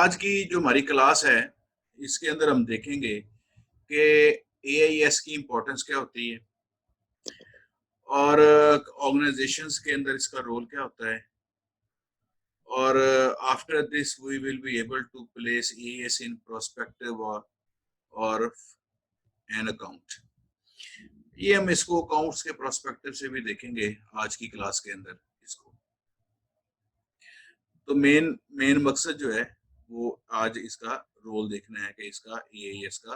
आज की जो हमारी क्लास है इसके अंदर हम देखेंगे कि एआईएस की इम्पोर्टेंस क्या होती है और ऑर्गेनाइजेशंस के अंदर इसका रोल क्या होता है और after this we will be able to place AIS in prospective और एन अकाउंट। ये हम इसको अकाउंट्स के प्रोस्पेक्टिव से भी देखेंगे आज की क्लास के अंदर इसको। तो मेन मेन मकसद जो है वो आज इसका रोल देखना है कि इसका एआईएस का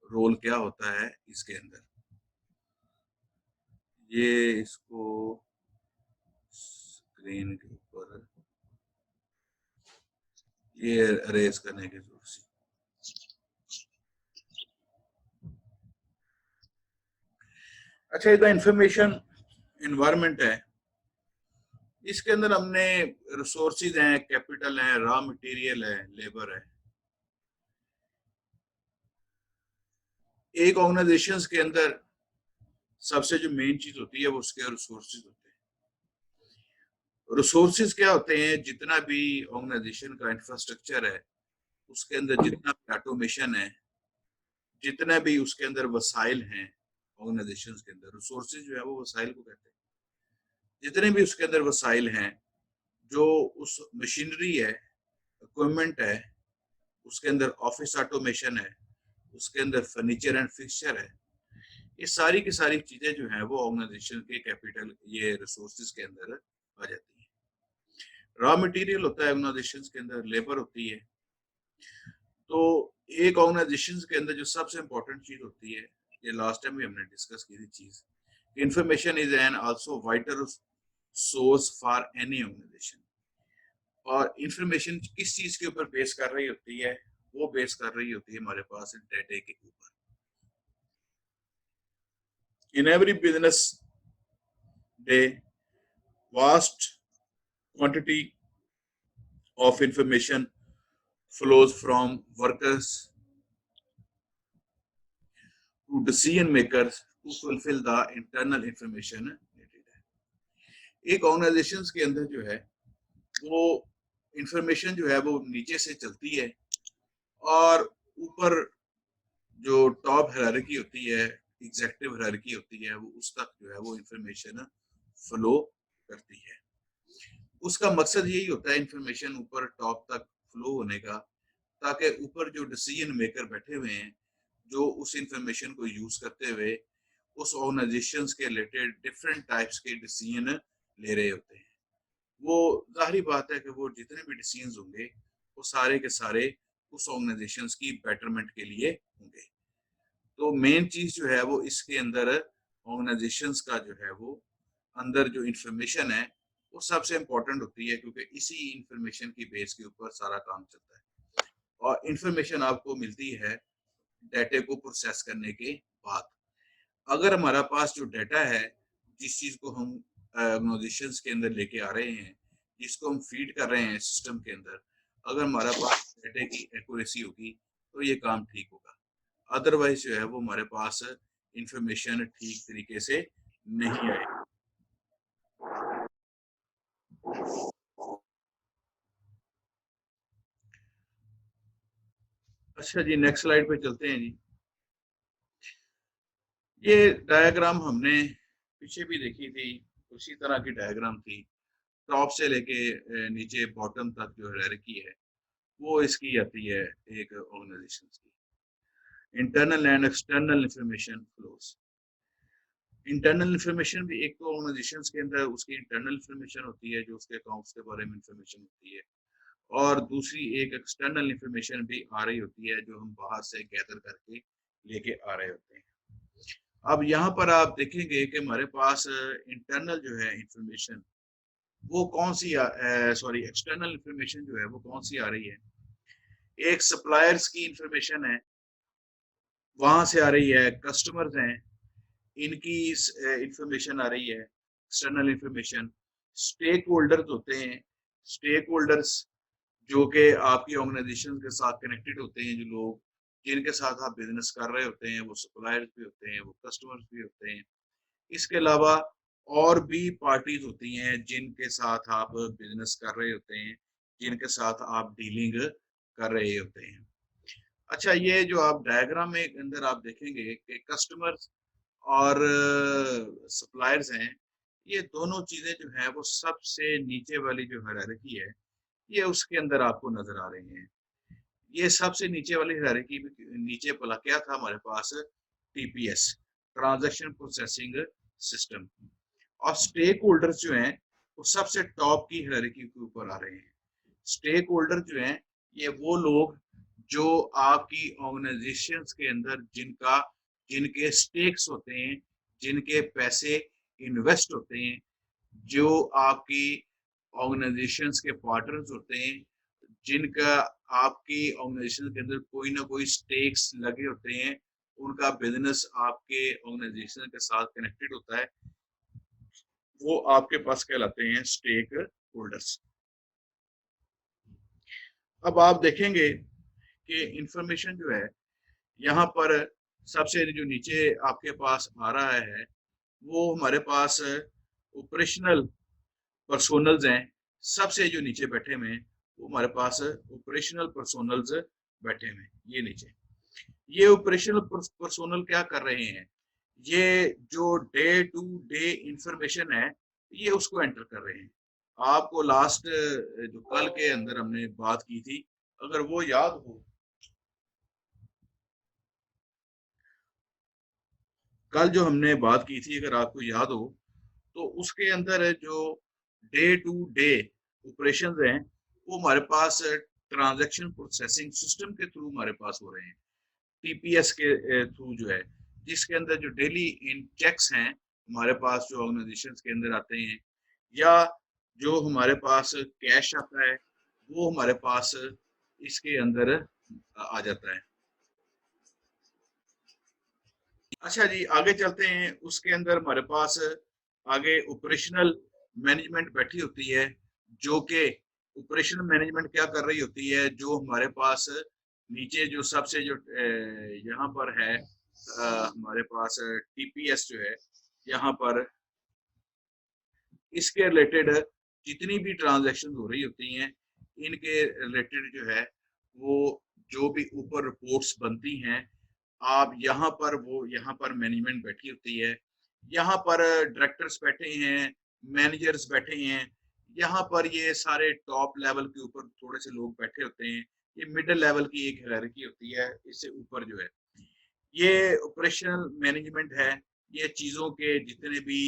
रोल क्या होता है इसके अंदर। ये इसको स्क्रीन के ऊपर ये अरेज करने की जरूरत सी। अच्छा, ये इंफॉर्मेशन इन्वायरमेंट है, इसके अंदर हमने रिसोर्सेज हैं, कैपिटल है, रॉ मटेरियल है, लेबर है। एक ऑर्गेनाइजेशंस के अंदर सबसे जो मेन चीज होती है वो उसके रिसोर्सेज होते हैं। रिसोर्सेज क्या होते हैं? जितना भी ऑर्गेनाइजेशन का इंफ्रास्ट्रक्चर है उसके अंदर जितना भी ऑटोमेशन है, जितना भी उसके अंदर वसाइल हैं ऑर्गेनाइजेशन के अंदर, रिसोर्सेज जो है वो वसाइल को कहते हैं। जितने भी उसके अंदर वसाइल हैं, जो उस मशीनरी है, इक्विपमेंट है, उसके अंदर ऑफिस ऑटोमेशन है, उसके अंदर फर्नीचर एंड फिक्सचर है, ये सारी की सारी चीजें जो है वो ऑर्गेनाइजेशन के कैपिटल ये रिसोर्सेज के अंदर आ जाती है। रॉ मटेरियल होता है ऑर्गेनाइजेशन के अंदर, लेबर होती है। तो एक ऑर्गेनाइजेशन के अंदर जो सबसे इंपॉर्टेंट चीज होती है, ये लास्ट टाइम भी हमने डिस्कस की थी चीज, information is an also vital source for any organisation. और इंफॉर्मेशन किस चीज के ऊपर बेस कर रही होती है? वो बेस कर रही होती है हमारे पास डेटा के ऊपर। In every business day vast quantity of information flows from workers to decision makers to fulfill the internal information needed है। एक ऑर्गेनाइजेशन के अंदर जो है वो इंफॉर्मेशन जो है वो नीचे से चलती है और ऊपर जो टॉप हायरार्की होती है, एग्जीक्यूटिव हायरार्की होती है, वो उस तक जो है वो इंफॉर्मेशन फ्लो करती है। उसका मकसद यही होता है इंफॉर्मेशन ऊपर टॉप तक फ्लो होने का, ताकि ऊपर जो डिसीजन मेकर बैठे हुए हैं, जो उस इंफॉर्मेशन को यूज करते हुए उस ऑर्गेनाइजेशन के रिलेटेड डिफरेंट टाइप्स के डिसीजन ले रहे होते हैं, वो जाहिर बात है कि वो जितने भी डिसीजन होंगे वो सारे के सारे उस ऑर्गेनाइजेशन की बेटरमेंट के लिए होंगे। तो मेन चीज जो है वो इसके अंदर ऑर्गेनाइजेशन का जो है वो अंदर जो इंफॉर्मेशन है वो सबसे इंपॉर्टेंट होती है, क्योंकि इसी इंफॉर्मेशन की बेस के ऊपर सारा काम चलता है। और इंफॉर्मेशन आपको मिलती है डाटा को प्रोसेस करने के बाद। अगर हमारा पास जो डाटा है, जिस चीज को हम ऑर्गेनाइजेशन के अंदर लेके आ रहे हैं, जिसको हम फीड कर रहे हैं सिस्टम के अंदर, अगर हमारा पास डाटा की एक्यूरेसी होगी तो ये काम ठीक होगा। अदरवाइज जो है वो हमारे पास इंफॉर्मेशन ठीक तरीके से नहीं आएगी। अच्छा जी, नेक्स्ट स्लाइड पे चलते हैं जी। ये डायग्राम हमने पीछे भी देखी थी, उसी तरह की डायग्राम थी। टॉप से लेके नीचे बॉटम तक जो हायरार्की है वो इसकी आती है एक ऑर्गेनाइजेशन की। Internal and external information flows. Internal information भी एक तो ऑर्गेनाइजेशन के अंदर उसकी इंटरनल इंफॉर्मेशन होती है, जो उसके अकाउंट्स के बारे में इंफॉर्मेशन होती है, और दूसरी एक एक्सटर्नल इंफॉर्मेशन भी आ रही होती है जो हम बाहर से गैदर करके लेके आ रहे होते हैं। अब यहाँ पर आप देखेंगे कि हमारे पास इंटरनल जो है इंफॉर्मेशन वो कौन सी सॉरी एक्सटर्नल इंफॉर्मेशन जो है वो कौन सी आ रही है? एक सप्लायर्स की इंफॉर्मेशन है, वहां से आ रही है। कस्टमर्स हैं, इनकी इंफॉर्मेशन आ रही है, एक्सटर्नल इंफॉर्मेशन। स्टेक होल्डर्स होते हैं, स्टेक होल्डर्स जो कि आपकी ऑर्गेनाइजेशन के साथ कनेक्टेड होते हैं, जो लोग जिनके साथ आप बिजनेस कर रहे होते हैं, वो सप्लायर्स भी होते हैं, वो कस्टमर्स भी होते हैं। इसके अलावा और भी पार्टीज होती हैं जिनके साथ आप बिजनेस कर रहे होते हैं, जिनके साथ आप डीलिंग कर रहे होते हैं। अच्छा, ये जो आप डायग्राम में अंदर आप देखेंगे कि कस्टमर्स और सप्लायर्स हैं, ये दोनों चीजें जो है वो सबसे नीचे वाली जो हायरार्की है, ये उसके अंदर आपको नजर आ रही हैं। ये सबसे नीचे वाली हायरार्की नीचे भला क्या था हमारे पास, टीपीएस, ट्रांजैक्शन प्रोसेसिंग सिस्टम, और स्टेक होल्डर्स जो हैं वो सबसे टॉप की हायरार्की के ऊपर आ रहे हैं। स्टेक होल्डर जो हैं ये वो लोग जो आपकी ऑर्गेनाइजेशंस के अंदर जिनके स्टेक्स होते हैं, जिनके पैसे इन्वेस्ट होते हैं, जो आपकी ऑर्गेनाइजेशंस के पार्टनर्स होते हैं, जिनका आपकी ऑर्गेनाइजेशन के अंदर कोई ना कोई स्टेक्स लगे होते हैं, उनका बिजनेस आपके ऑर्गेनाइजेशन के साथ कनेक्टेड होता है, वो आपके पास कहलाते हैं स्टेक होल्डर्स। अब आप देखेंगे कि इंफॉर्मेशन जो है यहाँ पर सबसे जो नीचे आपके पास आ रहा है वो हमारे पास ऑपरेशनल पर्सोनल्स हैं। सबसे जो नीचे बैठे हुए हैं वो हमारे पास ऑपरेशनल पर्सोनल्स बैठे हुए हैं। ये नीचे ये ऑपरेशनल पर्सोनल क्या कर रहे हैं, ये जो डे टू डे इंफॉर्मेशन है ये उसको एंटर कर रहे हैं। आपको लास्ट जो कल के अंदर हमने बात की थी, अगर वो याद हो, कल जो हमने बात की थी अगर आपको याद हो, तो उसके अंदर जो डे टू डे ऑपरेशंस हैं वो हमारे पास ट्रांजैक्शन प्रोसेसिंग सिस्टम के थ्रू हमारे पास हो रहे हैं, टीपीएस के थ्रू जो है, जिसके अंदर जो डेली इन चेक्स हैं हमारे पास जो ऑर्गेनाइजेशन के अंदर आते हैं, या जो हमारे पास कैश आता है वो हमारे पास इसके अंदर आ जाता है। अच्छा जी, आगे चलते हैं। उसके अंदर हमारे पास आगे ऑपरेशनल मैनेजमेंट बैठी होती है, जो कि ऑपरेशनल मैनेजमेंट क्या कर रही होती है, जो हमारे पास नीचे जो सबसे जो यहाँ पर है हमारे पास टीपीएस जो है, यहाँ पर इसके रिलेटेड जितनी भी ट्रांजैक्शन हो रही होती हैं, इनके रिलेटेड जो है वो जो भी ऊपर रिपोर्ट्स बनती हैं, आप यहाँ पर मैनेजमेंट बैठी होती है, यहाँ पर डायरेक्टर्स बैठे हैं, मैनेजर्स बैठे हैं, यहाँ पर ये सारे टॉप लेवल के ऊपर थोड़े से लोग बैठे होते हैं। ये मिडिल लेवल की एक हायरार्की होती है, इससे ऊपर जो है ये ऑपरेशनल मैनेजमेंट है। ये चीजों के जितने भी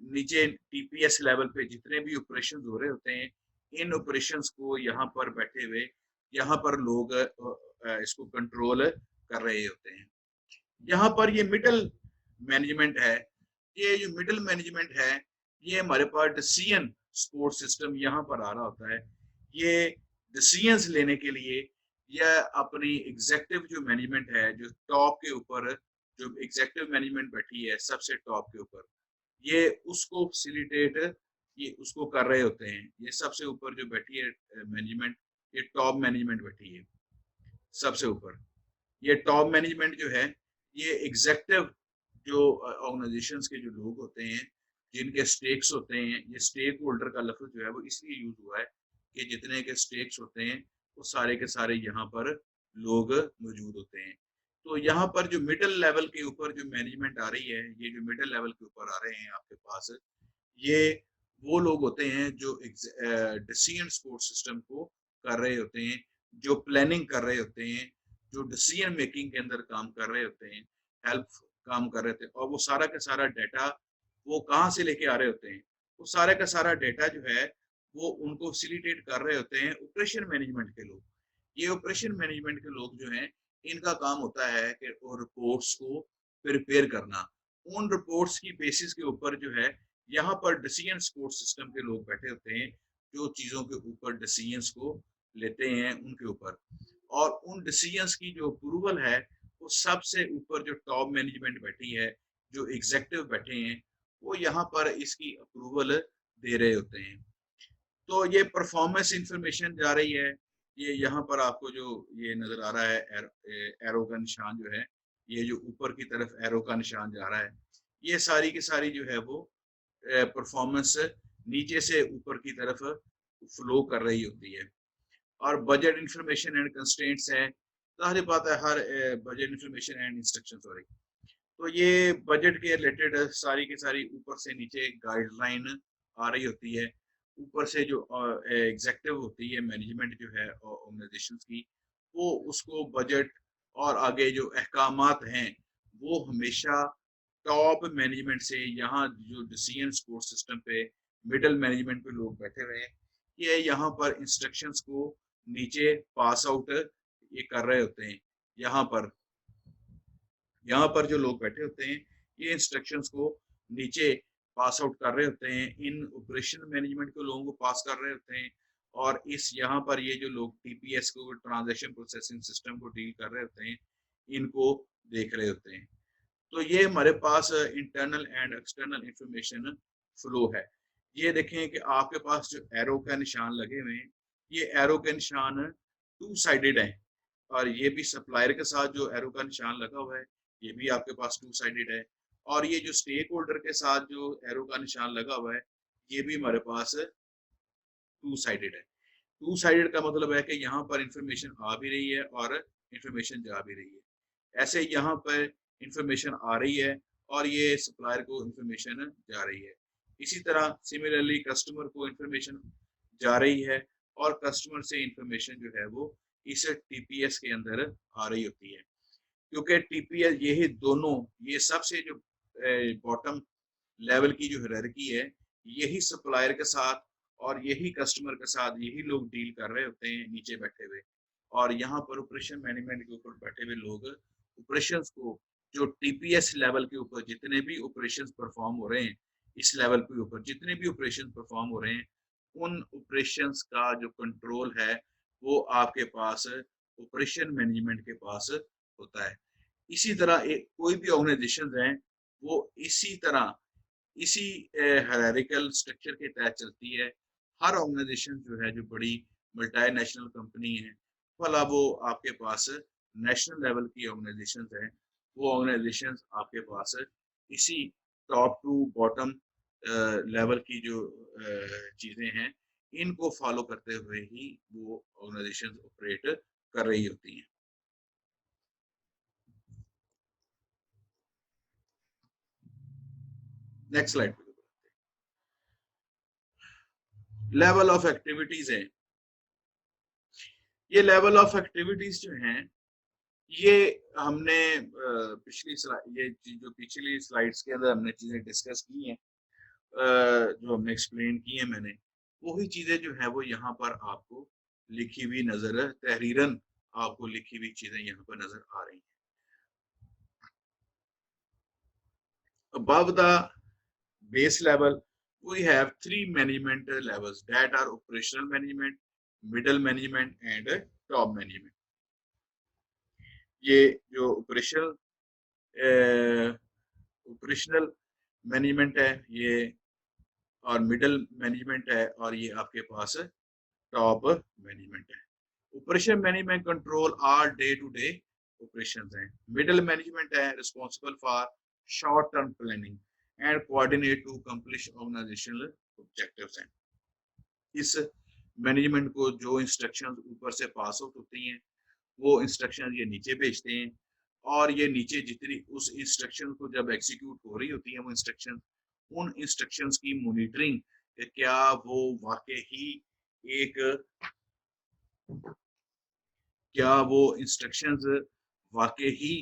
नीचे टीपीएस लेवल पे जितने भी ऑपरेशन हो रहे होते हैं, इन ऑपरेशंस को यहाँ पर बैठे हुए यहाँ पर लोग इसको कंट्रोल कर रहे होते हैं। यहाँ पर ये मिडल मैनेजमेंट है। ये जो मिडल मैनेजमेंट है ये हमारे पास डिसीजन सपोर्ट सिस्टम यहाँ पर आ रहा होता है। ये डिसीजंस लेने के लिए या अपनी एग्जेक्टिव जो मैनेजमेंट है, जो टॉप के ऊपर जो एग्जेक्टिव मैनेजमेंट बैठी है सबसे टॉप के ऊपर, ये उसको फैसिलिटेट ये उसको कर रहे होते हैं। ये सबसे ऊपर जो बैठी है मैनेजमेंट, ये टॉप मैनेजमेंट बैठी है सबसे ऊपर। ये टॉप मैनेजमेंट जो है ये एग्जेक्टिव जो ऑर्गेनाइजेशंस के जो लोग होते हैं, जिनके स्टेक्स होते हैं, ये स्टेक होल्डर का लफ्ज जो है वो इसलिए यूज हुआ है कि जितने के स्टेक्स होते हैं वो सारे के सारे यहाँ पर लोग मौजूद होते हैं। तो यहाँ पर जो मिडिल लेवल के ऊपर जो मैनेजमेंट आ रही है, ये जो मिडिल लेवल के ऊपर आ रहे हैं आपके पास, ये वो लोग होते हैं जो डिसीजन सपोर्ट सिस्टम को कर रहे होते हैं, जो प्लानिंग कर रहे होते हैं, जो डिसीजन मेकिंग के अंदर काम कर रहे होते हैं, हेल्प काम कर रहे थे, और वो सारा का सारा डाटा वो कहाँ से लेके आ रहे होते हैं, वो सारा का सारा डाटा जो है वो उनको फैसिलिटेट कर रहे होते हैं ऑपरेशन मैनेजमेंट के लोग। ये ऑपरेशन मैनेजमेंट के लोग जो हैं इनका काम होता है कि वो रिपोर्ट्स को प्रिपेयर करना। उन रिपोर्ट्स की बेसिस के ऊपर जो है यहाँ पर डिसीजन सपोर्ट सिस्टम के लोग बैठे होते हैं, जो चीज़ों के ऊपर डिसीजंस को लेते हैं उनके ऊपर, और उन डिसीजंस की जो अप्रूवल है वो सबसे ऊपर जो टॉप मैनेजमेंट बैठी है, जो एग्जेक्टिव बैठे हैं, वो यहाँ पर इसकी अप्रूवल दे रहे होते हैं। तो ये परफॉर्मेंस इंफॉर्मेशन जा रही है। ये यहाँ पर आपको जो ये नजर आ रहा है एरो का निशान जो है, ये जो ऊपर की तरफ एरो का निशान जा रहा है, ये सारी की सारी जो है वो परफॉर्मेंस नीचे से ऊपर की तरफ फ्लो कर रही होती है। और बजट इंफॉर्मेशन एंड कंस्ट्रेंट्स है, जाहिर बात है हर budget information and instruction sorry. तो ये बजट के रिलेटेड सारी की सारी ऊपर से नीचे गाइडलाइन आ रही होती है, ऊपर से जो एग्जेक्टिव होती है मैनेजमेंट जो है ऑर्गेनाइजेशंस की, वो उसको बजट और आगे जो अहकामात हैं वो हमेशा टॉप मैनेजमेंट से, यहाँ जो डिसीजन सपोर्ट सिस्टम पे मिडल मैनेजमेंट पे लोग बैठे हुए हैं, ये यहाँ पर इंस्ट्रक्शंस को नीचे पास आउट ये कर रहे होते हैं। यहाँ पर जो लोग बैठे होते हैं ये इंस्ट्रक्शंस को नीचे पास आउट कर रहे होते हैं, इन ऑपरेशन मैनेजमेंट के लोगों को पास कर रहे होते हैं, और इस यहाँ पर ये जो लोग टीपीएस को, ट्रांजैक्शन प्रोसेसिंग सिस्टम को डील कर रहे होते हैं, इनको देख रहे होते हैं। तो ये हमारे पास internal and external information flow है। ये देखें कि आपके पास जो एरो का निशान लगे हुए हैं, ये एरो के निशान टू साइडेड है, और ये भी सप्लायर के साथ जो एरो का निशान लगा हुआ है ये भी आपके पास टू साइडेड है, और ये जो स्टेक होल्डर के साथ जो एरो का निशान लगा हुआ है ये भी हमारे पास टू साइडेड है। टू साइडेड का मतलब है कि यहाँ पर इंफॉर्मेशन आ भी रही है और इंफॉर्मेशन जा भी रही है। ऐसे यहाँ पर इंफॉर्मेशन आ रही है और ये सप्लायर को इंफॉर्मेशन जा रही है। इसी तरह सिमिलरली कस्टमर को इंफॉर्मेशन जा रही है और कस्टमर से इंफॉर्मेशन जो है वो इस टीपीएस के अंदर आ रही होती है, क्योंकि टीपीएस यही दोनों, ये सबसे जो बॉटम लेवल की जो हायरार्की है, यही सप्लायर के साथ और यही कस्टमर के साथ यही लोग डील कर रहे होते हैं नीचे बैठे हुए, और यहाँ पर ऑपरेशन मैनेजमेंट के ऊपर बैठे हुए लोग ऑपरेशंस को, जो टीपीएस लेवल के ऊपर जितने भी ऑपरेशंस परफॉर्म हो रहे हैं, इस लेवल के ऊपर जितने भी ऑपरेशन परफॉर्म हो रहे हैं, उन ऑपरेशंस का जो कंट्रोल है वो आपके पास ऑपरेशन मैनेजमेंट के पास होता है। इसी तरह एक कोई भी ऑर्गेनाइजेशन है वो इसी तरह इसी हायरार्किकल स्ट्रक्चर के तहत चलती है। हर ऑर्गेनाइजेशन जो है, जो बड़ी मल्टीनेशनल कंपनी है, भला वो आपके पास नेशनल लेवल की ऑर्गेनाइजेशन है, वो ऑर्गेनाइजेशन आपके पास इसी टॉप टू बॉटम लेवल की जो चीज़ें हैं, इनको फॉलो करते हुए ही वो ऑर्गेनाइजेशन ऑपरेट कर रही होती हैं। नेक्स्ट स्लाइड पे लेवल ऑफ एक्टिविटीज है। ये लेवल ऑफ एक्टिविटीज जो हैं, ये हमने पिछली ये जो पिछली स्लाइड्स के अंदर हमने चीजें डिस्कस की हैं, जो हमने एक्सप्लेन की है मैंने, वही चीजें जो है वो यहाँ पर आपको लिखी हुई नजर, तहरीरन आपको लिखी हुई चीजें यहाँ पर नजर आ रही हैं। Above the base level, we have three management levels that are operational management, middle management and top management. ये जो ऑपरेशनल मैनेजमेंट है ये, और मिडल मैनेजमेंट है, और ये आपके पास टॉप मैनेजमेंट है। Operation management control are day to day operations हैं। मिडल मैनेजमेंट है responsible for short term planning and coordinate to complete organisational objectives हैं। इस मैनेजमेंट को जो इंस्ट्रक्शंस ऊपर से पास आउट होती हैं, वो इंस्ट्रक्शन ये नीचे भेजते हैं, और ये नीचे जितनी उस इंस्ट्रक्शन को जब एग्जीक्यूट हो रही होती है वो इंस्ट्रक्शन, उन इंस्ट्रक्शंस की मॉनिटरिंग, क्या वो वाकई ही एक, क्या वो इंस्ट्रक्शंस वाकई ही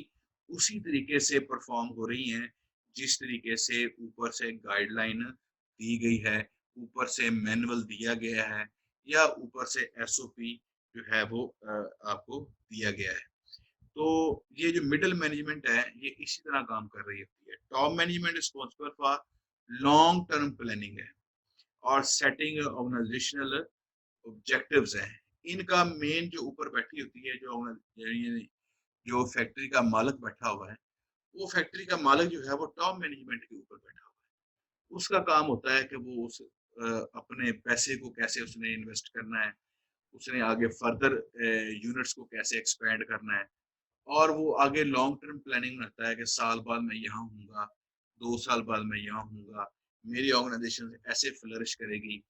उसी तरीके से परफॉर्म हो रही हैं जिस तरीके से ऊपर से गाइडलाइन दी गई है, ऊपर से मैनुअल दिया गया है, या ऊपर से एसओपी जो है वो आपको दिया गया है। तो ये जो मिडिल मैनेजमेंट है ये इसी तरह काम कर रही होती है। Top management responsible for long term planning है और सेटिंग ऑर्गेनाइजेशनल ऑब्जेक्टिव्स हैं। इनका मेन जो ऊपर बैठी होती है, जो फैक्ट्री का मालिक बैठा हुआ है, वो फैक्ट्री का मालिक जो है वो टॉप मैनेजमेंट के ऊपर बैठा हुआ है। उसका काम होता है कि वो उस अपने पैसे को कैसे उसने इन्वेस्ट करना है, उसने आगे फर्दर यूनिट्स को कैसे एक्सपेंड करना है, और वो आगे लॉन्ग टर्म प्लानिंग बनाता है कि साल बाद मैं यहाँ हूँगा, 2 साल बाद मैं यहाँ हूँगा, मेरी ऑर्गेनाइजेशन ऐसे फ्लरिश करेगी।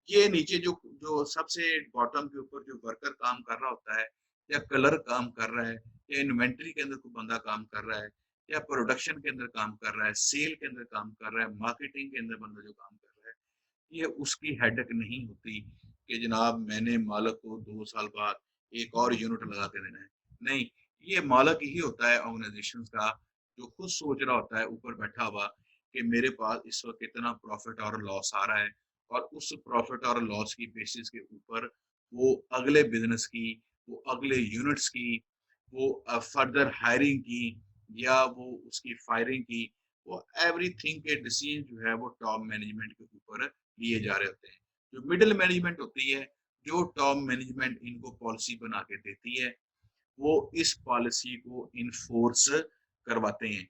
ये नीचे जो जो सबसे बॉटम के ऊपर जो वर्कर काम कर रहा होता है, या कलर काम कर रहा है, या इन्वेंटरी के अंदर कोई बंदा काम कर रहा है, या प्रोडक्शन के अंदर काम कर रहा है, सेल के अंदर काम कर रहा है, मार्केटिंग के अंदर बंदा जो काम कर रहा है, ये उसकी हेडेक नहीं होती कि जनाब मैंने मालिक को 2 साल बाद एक और यूनिट लगा के देना है। नहीं, ये मालिक ही होता है ऑर्गेनाइजेशंस का, जो खुद सोच रहा होता है ऊपर बैठा हुआ कि मेरे पास इस वक़्त कितना प्रॉफ़िट और लॉस आ रहा है, और उस प्रॉफ़िट और लॉस की बेसिस के ऊपर वो अगले बिज़नेस की, वो अगले यूनिट्स की, वो फर्दर हायरिंग की, या वो उसकी फायरिंग की, वो एवरीथिंग के डिसीजन जो है वो टॉप मैनेजमेंट के ऊपर लिए जा रहे होते हैं। जो मिडल मैनेजमेंट होती है, जो टॉप मैनेजमेंट इनको पॉलिसी बना के देती है, वो इस पॉलिसी को इन्फोर्स करवाते हैं।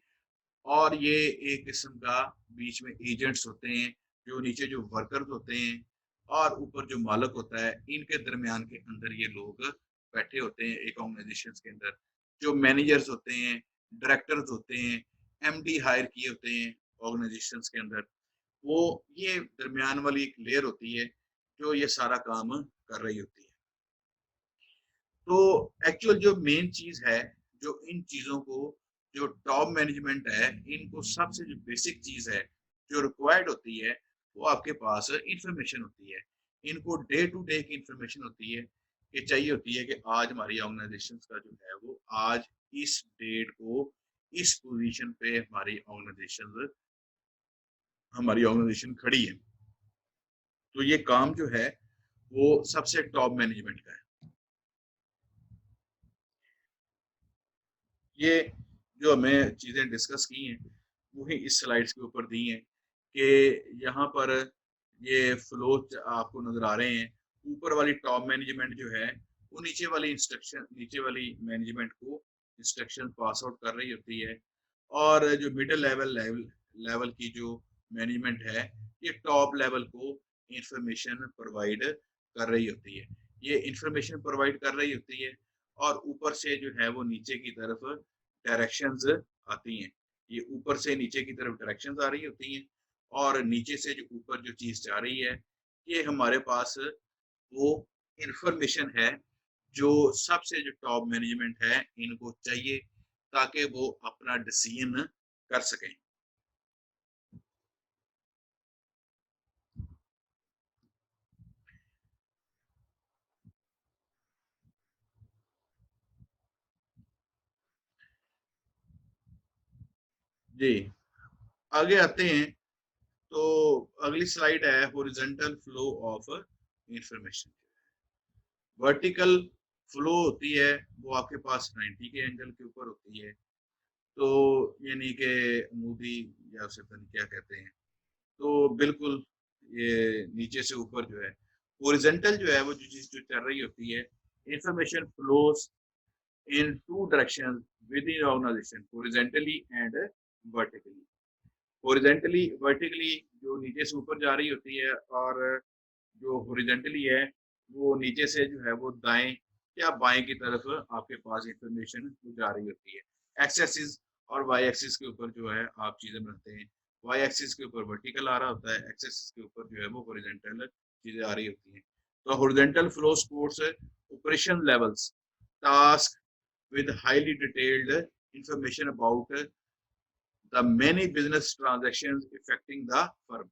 और ये एक किस्म का बीच में एजेंट्स होते हैं, जो नीचे जो वर्कर्स होते हैं और ऊपर जो मालिक होता है, इनके दरमियान के अंदर ये लोग बैठे होते हैं एक ऑर्गेनाइजेशंस के अंदर। जो मैनेजर्स होते हैं, डायरेक्टर्स होते हैं, एमडी हायर किए होते हैं ऑर्गेनाइजेशंस के अंदर, वो ये दरमियान वाली एक लेयर होती है, जो ये सारा काम कर रही होती है। तो एक्चुअल जो मेन चीज़ है, जो इन चीज़ों को, जो टॉप मैनेजमेंट है, इनको सबसे जो बेसिक चीज़ है, जो रिक्वायर्ड होती है, वो आपके पास इन्फॉर्मेशन होती है। इनको डे टू डे की इन्फॉर्मेशन होती है, कि चाहिए होती है कि आज हमारी ऑर्गेनाइजेशन का जो है वो आज इस डेट को इस पोजीशन पे हमारी ऑर्गेनाइजेशन खड़ी है। तो ये काम जो है वो सबसे टॉप मैनेजमेंट का है। ये जो हमें चीज़ें डिस्कस की हैं, वही इस स्लाइड्स के ऊपर दी हैं, कि यहाँ पर ये फ्लो आपको नज़र आ रहे हैं। ऊपर वाली टॉप मैनेजमेंट जो है, वो नीचे वाली मैनेजमेंट को इंस्ट्रक्शन पास आउट कर रही होती है, और जो मिडल लेवल लेवल की जो मैनेजमेंट है, ये टॉप लेवल को इंफॉर्मेशन प्रोवाइड कर रही होती है। ये इंफॉर्मेशन प्रोवाइड कर रही होती है, और ऊपर से जो है वो नीचे की तरफ डायरेक्शंस आती हैं। ये ऊपर से नीचे की तरफ डायरेक्शंस आ रही होती हैं, और नीचे से जो ऊपर जो चीज़ जा रही है, ये हमारे पास वो इंफॉर्मेशन है, जो सबसे जो टॉप मैनेजमेंट है इनको चाहिए, ताकि वो अपना डिसीजन कर सकें। जी, आगे आते हैं। तो अगली स्लाइड है horizontal flow of information. Vertical flow होती है, वो आपके पास 90 के एंगल के ऊपर होती है। तो यानी कि मूवी, या उसे पता नहीं क्या कहते हैं, तो बिल्कुल ये नीचे से ऊपर जो है हॉरिजॉन्टल जो है, वो जो चीज़ जो चल रही होती है, information flows in two direction within organisation, horizontally and vertically. Horizontally vertically जो नीचे से ऊपर जा रही होती है, और जो हॉरिजॉन्टली है वो नीचे से जो है वो दाएं या बाएं की तरफ आपके पास इंफॉर्मेशन जा रही होती है। एक्स एक्सिस और वाई एक्सिस के ऊपर जो है आप चीज़ें बनाते हैं। वाई एक्सिस के ऊपर वर्टिकल आ रहा होता है, एक्स एक्सिस के ऊपर जो है वो हॉरिजॉन्टल चीज़ें आ रही होती हैं। तो horizontal flow supports operation levels task with highly detailed information about the many business transactions affecting the firm.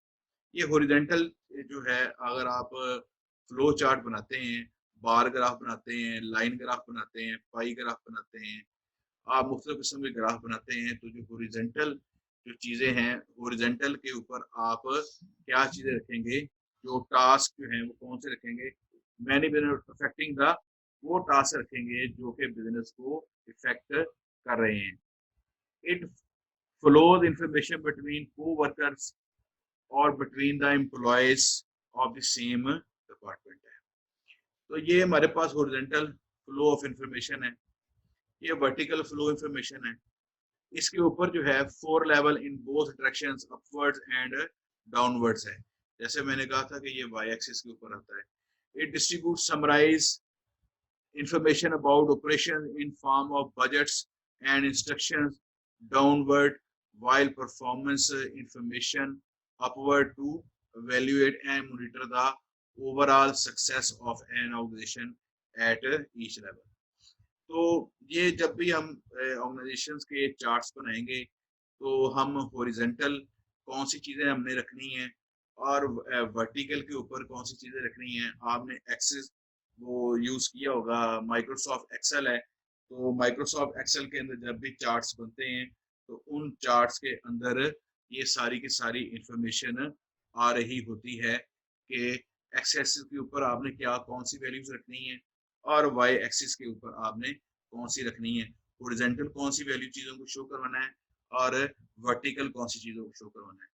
ये हॉरिजॉन्टल जो है, अगर आप फ्लो चार्ट बनाते हैं, बार ग्राफ बनाते हैं, लाइन ग्राफ बनाते हैं, पाई ग्राफ बनाते हैं, आप मुख्तलिफ किस्म के ग्राफ बनाते हैं, तो जो हॉरिजॉन्टल जो चीज़ें हैं, हॉरिजॉन्टल के ऊपर आप क्या चीज़ें रखेंगे, जो टास्क जो हैं वो कौन से रखेंगे, मैनी बिजनेस अफेक्टिंग द, वो टास्क रखेंगे जो कि बिजनेस को इफेक्ट कर रहे हैं। It flows information between co-workers और between the employees of the same department है। तो ये हमारे पास हॉरिजॉन्टल फ्लो ऑफ इंफॉर्मेशन है, ये वर्टिकल फ्लो इंफॉर्मेशन है। इसके ऊपर जो है 4 level in both directions, upwards and downwards है। जैसे मैंने कहा था कि ये वाई एक्सिस के ऊपर आता है। It distribute summarise information about operation in form of budgets and instructions downward, while performance information upward to evaluate and monitor the overall success of an organisation at each level. तो ये जब भी हम organisations के charts बनाएंगे तो हम horizontal कौन सी चीज़ें हमने रखनी है और वर्टिकल के ऊपर कौन सी चीज़ें रखनी है। आपने एक्सेस वो यूज़ किया होगा, माइक्रोसॉफ्ट एक्सेल है, तो माइक्रोसॉफ्ट एक्सेल के अंदर जब भी चार्ट्स बनते हैं तो उन चार्ट्स के अंदर ये सारी की सारी इंफॉर्मेशन आ रही होती है कि एक्स एक्सिस के ऊपर आपने क्या कौन सी वैल्यूज रखनी है और वाई एक्सिस के ऊपर आपने कौन सी रखनी है, हॉरिजॉन्टल कौन सी वैल्यू चीज़ों को शो करवाना है और वर्टिकल कौन सी चीज़ों को शो करवाना है।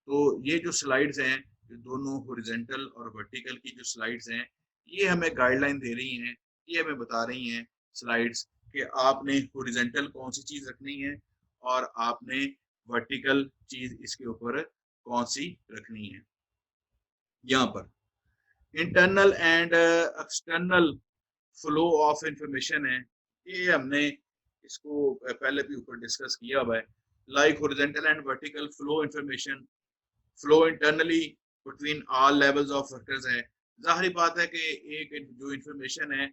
तो ये जो स्लाइड्स हैं, जो दोनों हॉरिजॉन्टल और वर्टिकल की जो स्लाइड्स हैं, ये हमें गाइडलाइन दे रही हैं, ये हमें बता रही हैं स्लाइड्स कि आपने हॉरिजॉन्टल कौन सी चीज़ रखनी है और आपने वर्टिकल चीज़ इसके ऊपर कौन सी रखनी है। यहाँ पर internal and external flow of information है, ये हमने इसको पहले भी ऊपर डिस्कस किया हुआ है। Like horizontal and vertical flow information flow internally between all levels of workers है। जाहिर बात है कि एक जो इंफॉर्मेशन है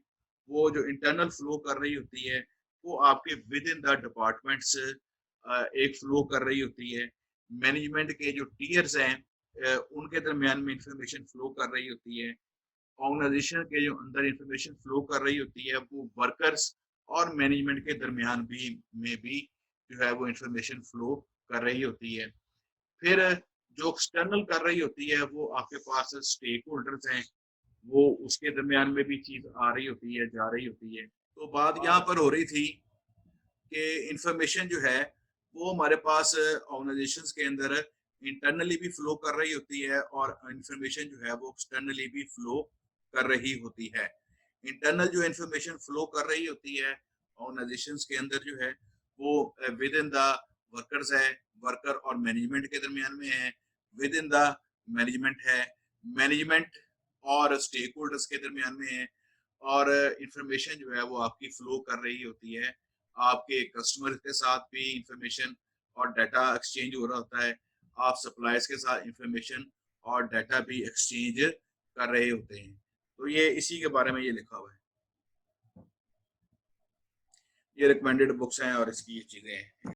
वो जो इंटरनल फ्लो कर रही होती है वो आपके विद इन द डिपार्टमेंट्स एक फ्लो कर रही होती है। मैनेजमेंट के जो टीयर्स हैं उनके दरमियान में इंफॉर्मेशन फ्लो कर रही होती है। ऑर्गेनाइजेशन के जो अंदर इंफॉर्मेशन फ्लो कर रही होती है वो वर्कर्स और मैनेजमेंट के दरमियान भी जो है वो इंफॉर्मेशन फ्लो कर रही होती है। फिर जो एक्सटर्नल कर रही होती है वो आपके पास स्टेक होल्डर्स हैं, वो उसके दरमियान में भी चीज आ रही होती है, जा रही होती है। तो बात यहाँ पर हो रही थी कि इंफॉर्मेशन जो है वो हमारे पास ऑर्गेनाइजेशंस के अंदर इंटरनली भी फ्लो कर रही होती है और इंफॉर्मेशन जो है वो एक्सटर्नली भी फ्लो कर रही होती है। इंटरनल जो इंफॉर्मेशन फ्लो कर रही होती है ऑर्गेनाइजेशंस के अंदर जो है वो विद इन द वर्कर्स है, वर्कर और मैनेजमेंट के दरमियान में है, विद इन द मैनेजमेंट है, मैनेजमेंट और स्टेक होल्डर्स के दरमियान में है और इंफॉर्मेशन जो है वो आपकी फ्लो कर रही होती है। आपके कस्टमर के साथ भी इंफॉर्मेशन और डाटा एक्सचेंज हो रहा होता है, आप सप्लायर्स के साथ इंफॉर्मेशन और डाटा भी एक्सचेंज कर रहे होते हैं। तो ये इसी के बारे में ये लिखा हुआ है, ये रिकमेंडेड बुक्स हैं और इसकी ये चीज़ें हैं।